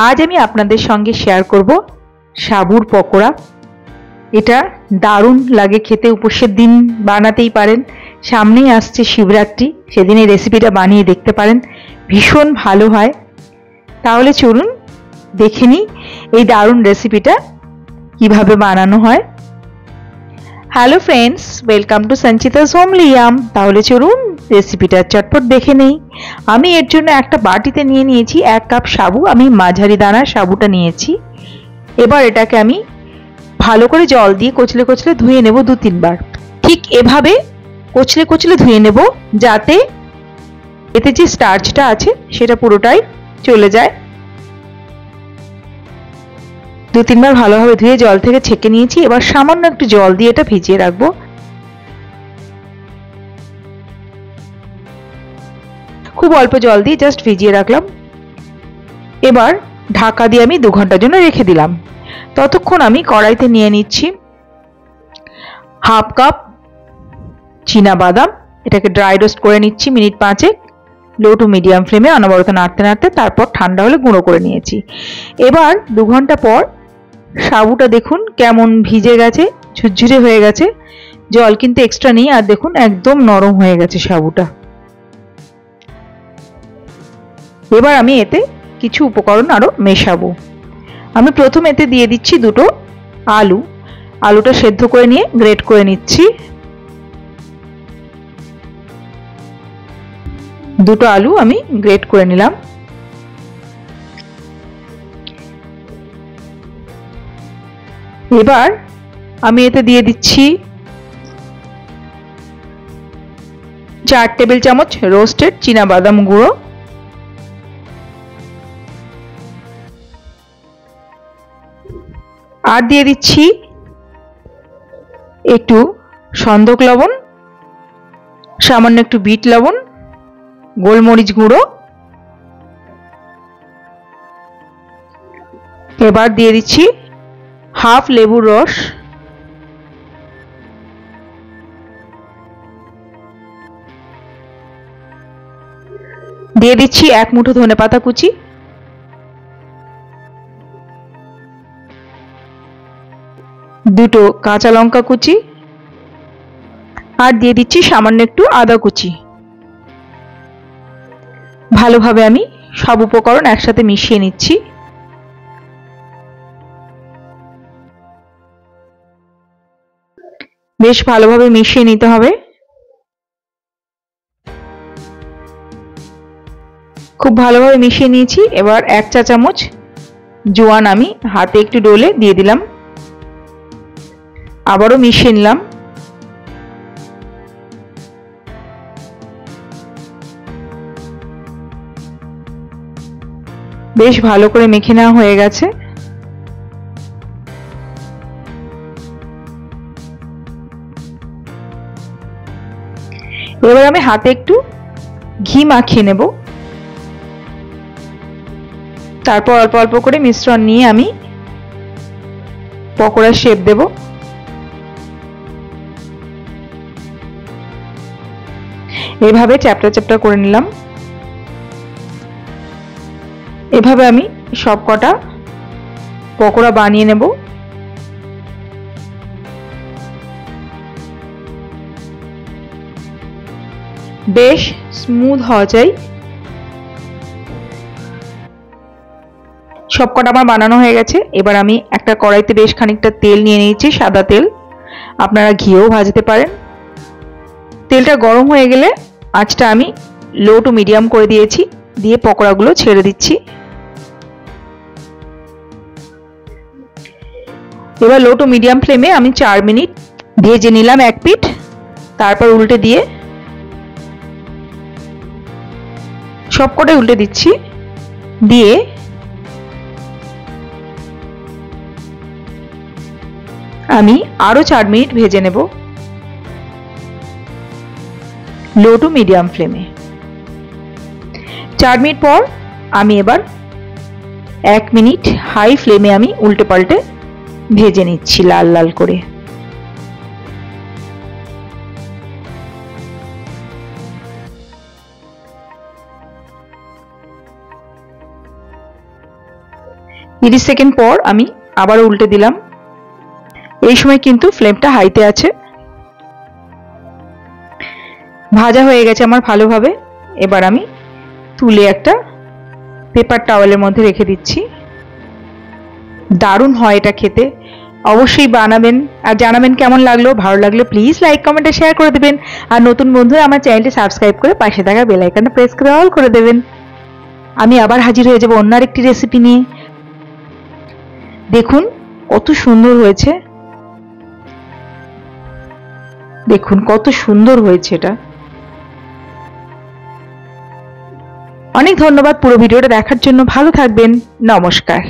আজ আমি আপনাদের সঙ্গে শেয়ার করব সাবুর পকোড়া। এটা দারুণ লাগে খেতে, উপোসের দিন বানাতেই পারেন। সামনেই আসছে শিবরাত্রি, সেদিন এই রেসিপিটা বানিয়ে দেখতে পারেন, ভীষণ ভালো হয়। তাহলে চলুন দেখে নিই এই দারুণ রেসিপিটা কিভাবে বানানো হয়। Hello friends, welcome to Sanchita's homely yum. তাহলে চলুন রেসিপিটা চটপট দেখে নেই। আমি এর জন্য একটা বাটিতে নিয়ে নিয়েছি 1 কাপ সাবু। আমি মাঝারি দানার সাবুটা নিয়েছি। এবার এটাকে আমি ভালো করে জল দিয়ে কচলে কচলে ধুয়ে নেব 2-3 বার। ঠিক এভাবে কচলে কচলে ধুয়ে নেব, যাতে এতে যে স্টার্চটা আছে সেটা পুরোটাই চলে যায়। 2-3 বার ভালোভাবে ধুয়ে জল থেকে ছেঁকে নিয়েছি। এবার সামান্য একটু জল দিয়ে এটা ভিজিয়ে রাখবো। খুব অল্প জল দিয়ে জাস্ট ভিজিয়ে রাখলাম। এবার ঢাকা দিয়ে আমি 2 ঘন্টার জন্য রেখে দিলাম। ততক্ষণ আমি কড়াইতে নিয়ে নিচ্ছি 1/2 কাপ চীনা বাদাম। এটাকে ড্রাই রোস্ট করে নিচ্ছি মিনিট 5 লো টু মিডিয়াম ফ্লেমে অনবরত নাড়তে নাড়তে। তারপর ঠান্ডা হলে গুঁড়ো করে নিয়েছি। এবার 2 ঘন্টা পর সাবুটা দেখুন কেমন ভিজে গেছে, ঝুরঝুরে হয়ে গেছে, জল কিন্তু এক্সট্রা নেই। আর দেখুন একদম নরম হয়ে গেছে সাবুটা। এবার আমি এতে কিছু উপকরণ আরো মেশাবো। আমি প্রথম এতে দিয়ে দিচ্ছি 2টো আলু। আলুটা সেদ্ধ করে নিয়ে গ্রেট করে নিচ্ছি। 2টো আলু আমি গ্রেট করে নিলাম। এবার আমি এতে দিয়ে দিচ্ছি 4 টেবিল চামচ রোস্টেড চীনা বাদাম গুঁড়ো, আর দিয়ে দিচ্ছি একটু সন্দক লবণ, সামান্য একটু বিট লবণ, গোলমরিচ গুঁড়ো। এবার দিয়ে দিচ্ছি হাফ লেবুর রস, দিয়ে দিচ্ছি 1 মুঠো ধনেপাতা কুচি, দুটো কাঁচা লঙ্কা কুচি, আর দিয়ে দিচ্ছি সামান্য একটু আদা কুচি। ভালোভাবে আমি সব উপকরণ একসাথে মিশিয়ে নিচ্ছি। বেশ ভালোভাবে মিশিয়ে নিতে হবে। খুব ভালোভাবে মিশিয়ে নিয়েছি। এবার 1 চা চামচ জোয়ান আমি হাতে একটু ডলে দিয়ে দিলাম। আবারও মিশিয়ে নিলাম। বেশ ভালো করে মেখে নেওয়া হয়ে গেছে। এবার আমি হাতে একটু ঘি মাখিয়ে নেব। তারপর অল্প অল্প করে মিশ্রণ নিয়ে আমি পকোড়ার শেপ দেব। এভাবে চ্যাপ্টা চ্যাপ্টা করে নিলাম। এভাবে আমি সব কটা পকোড়া বানিয়ে নেব। বেশ স্মুথ হওয়া চাই। সব কটা আমার বানানো হয়ে গেছে। এবার আমি একটা কড়াইতে বেশ খানিকটা তেল নিয়ে নিয়েছি, সাদা তেল। আপনারা ঘিও ভাজতে পারেন। তেলটা গরম হয়ে গেলে আঁচটা আমি লো টু মিডিয়াম করে দিয়েছি, দিয়ে পকোড়াগুলো ছেড়ে দিচ্ছি। এবার লো টু মিডিয়াম ফ্লেমে আমি 4 মিনিট ভেজে নিলাম এক পিঠ। তারপর উল্টে দিয়ে সবকটাই উল্টে দিচ্ছি। দিয়ে আমি আরো 4 মিনিট ভেজে নেব লো টু মিডিয়াম ফ্লেমে। 4 মিনিট পর আমি এবার 1 মিনিট হাই ফ্লেমে আমি উল্টে পাল্টে ভেজে নিচ্ছি লাল লাল করে। 30 সেকেন্ড পর আমি আবারও উল্টে দিলাম। এই সময় কিন্তু ফ্লেমটা হাইতে আছে। ভাজা হয়ে গেছে আমার ভালোভাবে। এবার আমি তুলে একটা পেপার টাওয়েলের মধ্যে রেখে দিচ্ছি। দারুণ হয় এটা খেতে, অবশ্যই বানাবেন আর জানাবেন কেমন লাগলো। ভালো লাগলে প্লিজ লাইক কমেন্টে শেয়ার করে দেবেন। আর নতুন বন্ধুরা আমার চ্যানেলটি সাবস্ক্রাইব করে পাশে থাকা বেল আইকনটা প্রেস করে অল করে দেবেন। আমি আবার হাজির হয়ে যাব অন্য আরেকটি রেসিপি নিয়ে। দেখুন কত সুন্দর হয়েছে, দেখুন কত সুন্দর হয়েছে এটা। অনেক ধন্যবাদ পুরো ভিডিওটা দেখার জন্য। ভালো থাকবেন, নমস্কার।